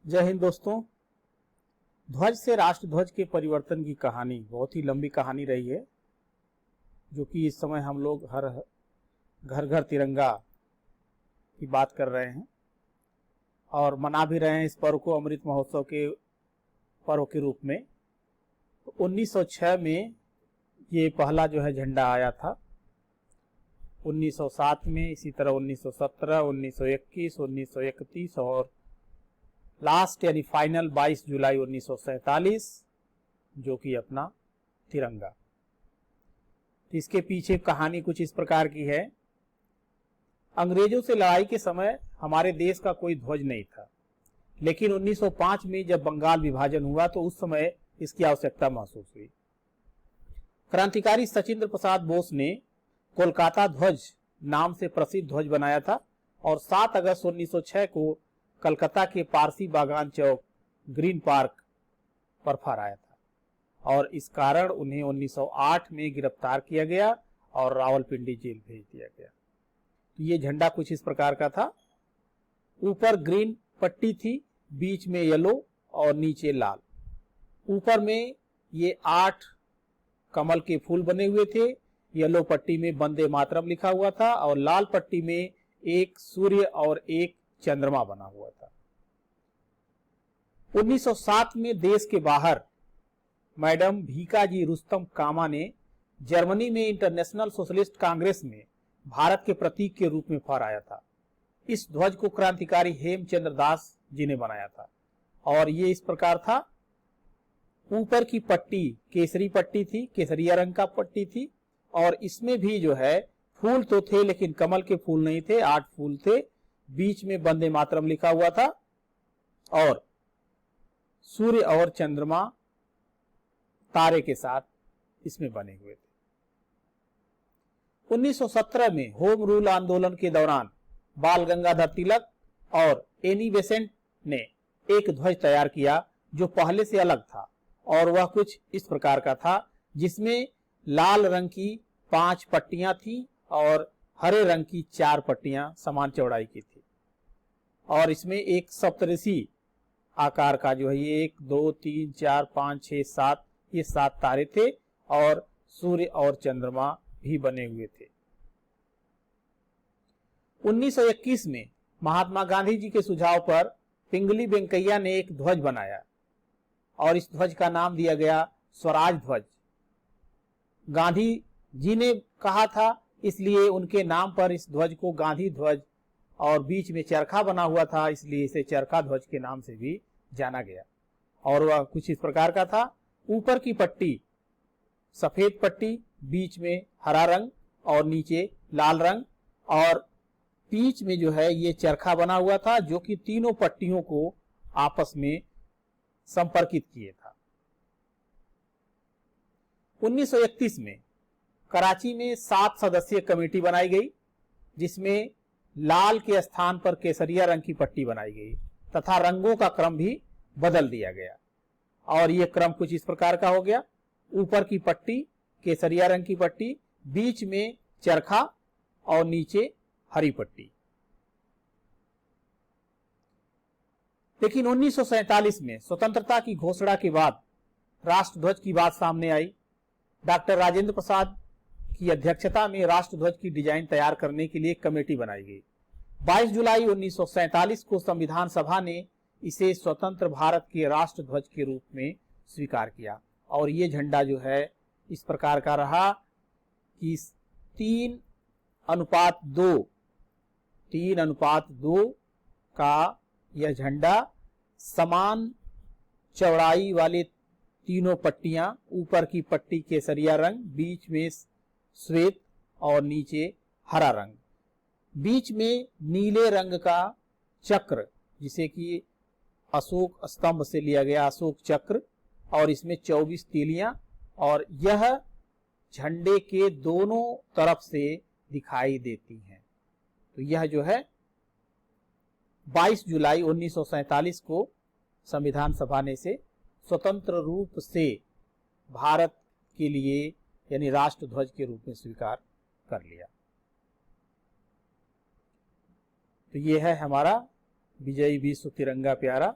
जय हिंद दोस्तों। ध्वज से राष्ट्र ध्वज के परिवर्तन की कहानी बहुत ही लंबी कहानी रही है, जो कि इस समय हम लोग हर घर घर तिरंगा की बात कर रहे हैं और मना भी रहे हैं इस पर्व को अमृत महोत्सव के पर्व के रूप में। तो 1906 में ये पहला जो है झंडा आया था, 1907 में, इसी तरह 1917, 1921, 1931 और लास्ट यानी फाइनल 22 जुलाई 1947 जो कि अपना तिरंगा। इसके पीछे कहानी कुछ इस प्रकार की है। अंग्रेजों से लड़ाई के समय हमारे देश का कोई ध्वज नहीं था, लेकिन 1905 में जब बंगाल विभाजन हुआ तो उस समय इसकी आवश्यकता महसूस हुई। क्रांतिकारी सचिंद्र प्रसाद बोस ने कोलकाता ध्वज नाम से प्रसिद्ध ध्वज बनाया था और 7 अगस्त 1906 को कलकत्ता के पारसी बागान चौक ग्रीन पार्क पर फहराया था और इस कारण उन्हें 1908 में गिरफ्तार किया गया और रावलपिंडी जेल भेज दिया गया। तो ये झंडा कुछ इस प्रकार का था। ऊपर ग्रीन पट्टी थी, बीच में येलो और नीचे लाल। ऊपर में ये 8 कमल के फूल बने हुए थे। येलो पट्टी में वंदे मातरम लिखा हुआ था और लाल पट्टी में एक सूर्य और एक चंद्रमा बना हुआ था। 1907 में देश के बाहर मैडम भीकाजी रुस्तम कामा ने जर्मनी में इंटरनेशनल सोशलिस्ट कांग्रेस में भारत के प्रतीक के रूप में फहराया था। इस ध्वज को क्रांतिकारी हेमचंद्र दास जी ने बनाया था और ये इस प्रकार था। ऊपर की पट्टी केसरी पट्टी थी, केसरिया रंग का पट्टी थी और इसमें भी जो है फूल तो थे लेकिन कमल के फूल नहीं थे, 8 फूल थे। बीच में वंदे मातरम लिखा हुआ था और सूर्य और चंद्रमा तारे के साथ इसमें बने हुए थे। 1917 में होम रूल आंदोलन के दौरान बाल गंगाधर तिलक और एनी बेसेंट ने एक ध्वज तैयार किया जो पहले से अलग था और वह कुछ इस प्रकार का था, जिसमें लाल रंग की 5 पट्टियां थी और हरे रंग की 4 पट्टियां समान चौड़ाई की थी और इसमें एक सप्तऋषि आकार का जो है ये 1 2 3 4 5 6 7 ये 7 तारे थे और सूर्य और चंद्रमा भी बने हुए थे। 1921 में महात्मा गांधी जी के सुझाव पर पिंगली वेंकैया ने एक ध्वज बनाया और इस ध्वज का नाम दिया गया स्वराज ध्वज। गांधी जी ने कहा था, इसलिए उनके नाम पर इस ध्वज को गांधी ध्वज और बीच में चरखा बना हुआ था, इसलिए इसे चरखा ध्वज के नाम से भी जाना गया और वह कुछ इस प्रकार का था। ऊपर की पट्टी सफेद पट्टी, बीच में हरा रंग और नीचे लाल रंग और बीच में जो है ये चरखा बना हुआ था जो कि तीनों पट्टियों को आपस में संपर्कित किए था। 1931 में कराची में 7 सदस्यीय कमेटी बनाई गई, जिसमें लाल के स्थान पर केसरिया रंग की पट्टी बनाई गई तथा रंगों का क्रम भी बदल दिया गया और यह क्रम कुछ इस प्रकार का हो गया। ऊपर की पट्टी केसरिया रंग की पट्टी, बीच में चरखा और नीचे हरी पट्टी। लेकिन 1947 में स्वतंत्रता की घोषणा के बाद राष्ट्रध्वज की बात सामने आई। डॉक्टर राजेंद्र प्रसाद की अध्यक्षता में राष्ट्रध्वज की डिजाइन तैयार करने के लिए एक कमेटी बनाई गई। 22 जुलाई 1947 को संविधान सभा ने इसे स्वतंत्र भारत के राष्ट्रध्वज के रूप में स्वीकार किया और ये झंडा जो है इस प्रकार का रहा कि 3:2 का यह झंडा समान चौड़ाई वाले तीनों पट्टियां, ऊपर की पट्टी केसरिया रंग, बीच में श्वेत और नीचे हरा रंग, बीच में नीले रंग का चक्र जिसे कि अशोक स्तंभ से लिया गया अशोक चक्र और इसमें 24 तीलियां और यह झंडे के दोनों तरफ से दिखाई देती हैं। तो यह जो है 22 जुलाई 1947 को संविधान सभा ने इसे स्वतंत्र रूप से भारत के लिए यानी राष्ट्र ध्वज के रूप में स्वीकार कर लिया। तो ये है हमारा विजयी विश्व तिरंगा प्यारा।